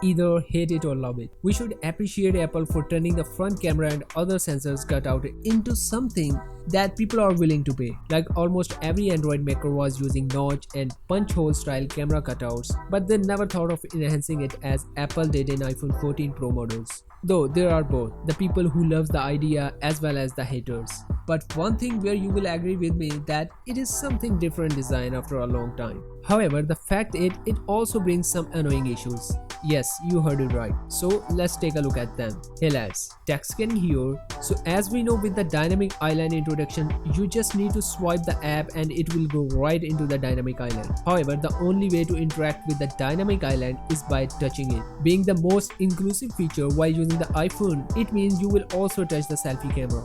either hate it or love it. We should appreciate Apple for turning the front camera and other sensors cutout into something that people are willing to pay. Like almost every Android maker was using notch and punch hole style camera cutouts, but they never thought of enhancing it as Apple did in iPhone 14 Pro models. Though there are both the people who love the idea as well as the haters. But one thing where you will agree with me that it is something different design after a long time. However, the fact is it also brings some annoying issues. Yes, you heard it right. So let's take a look at them. Hey lads, TechScanning here. So as we know with the dynamic island introduction, you just need to swipe the app and it will go right into the dynamic island. However, the only way to interact with the dynamic island is by touching it. Being the most inclusive feature while using the iPhone, it means you will also touch the selfie camera.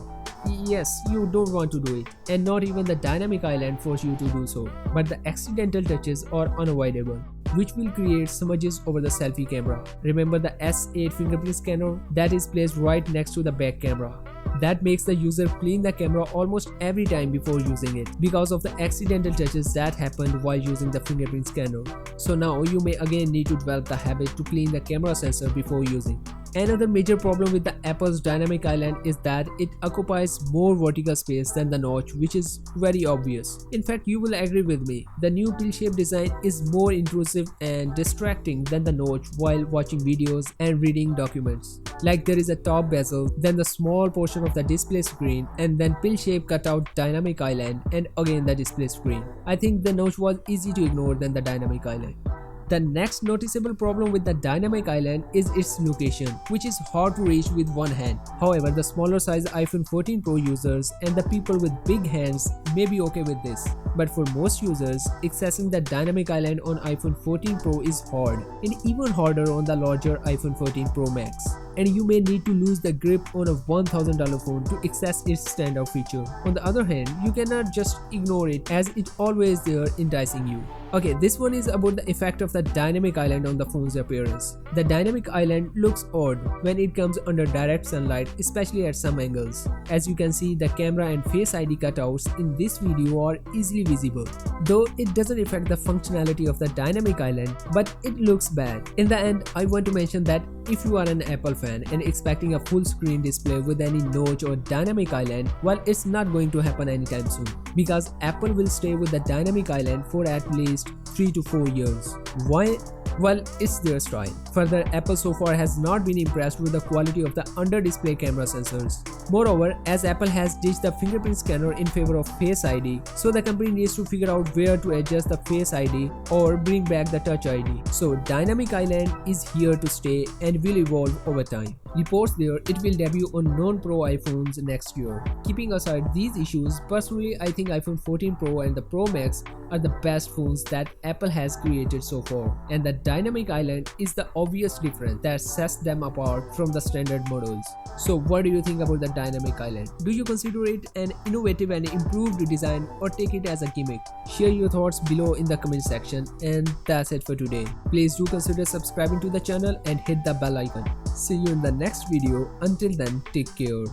Yes, you don't want to do it, and not even the dynamic island force you to do so, but the accidental touches are unavoidable, which will create smudges over the selfie camera. Remember the S8 fingerprint scanner that is placed right next to the back camera? That makes the user clean the camera almost every time before using it because of the accidental touches that happened while using the fingerprint scanner. So now you may again need to develop the habit to clean the camera sensor before using. Another major problem with the Apple's dynamic island is that it occupies more vertical space than the notch, which is very obvious. In fact, you will agree with me, the new pill-shaped design is more intrusive and distracting than the notch while watching videos and reading documents. Like there is a top bezel, then the small portion of the display screen, and then pill-shaped cutout dynamic island, and again the display screen. I think the notch was easy to ignore than the dynamic island. The next noticeable problem with the dynamic island is its location, which is hard to reach with one hand. However, the smaller size iPhone 14 Pro users and the people with big hands may be okay with this. But for most users, accessing the dynamic island on iPhone 14 Pro is hard, and even harder on the larger iPhone 14 Pro Max. And you may need to lose the grip on a $1,000 phone to access its standout feature. On the other hand, you cannot just ignore it as it's always there enticing you. Okay, this one is about the effect of the dynamic island on the phone's appearance. The dynamic island looks odd when it comes under direct sunlight, especially at some angles. As you can see, the camera and Face ID cutouts in this video are easily visible. Though it doesn't affect the functionality of the dynamic island, but it looks bad. In the end, I want to mention that if you are an Apple fan and expecting a full screen display with any notch or dynamic island, well, it's not going to happen anytime soon, because Apple will stay with the dynamic island for at least 3 to 4 years. Why? Well, it's their style. Further, Apple so far has not been impressed with the quality of the under-display camera sensors. Moreover, as Apple has ditched the fingerprint scanner in favor of Face ID, so the company needs to figure out where to adjust the Face ID or bring back the Touch ID. So Dynamic Island is here to stay and will evolve over time. Reports there it will debut on non-Pro iPhones next year. Keeping aside these issues, personally I think iPhone 14 Pro and the Pro Max are the best phones that Apple has created so far, and the Dynamic Island is the obvious difference that sets them apart from the standard models. So what do you think about the Dynamic Island? Do you consider it an innovative and improved design or take it as a gimmick? Share your thoughts below in the comment section, and that's it for today. Please do consider subscribing to the channel and hit the bell icon. See you in the next video. Until then, take care.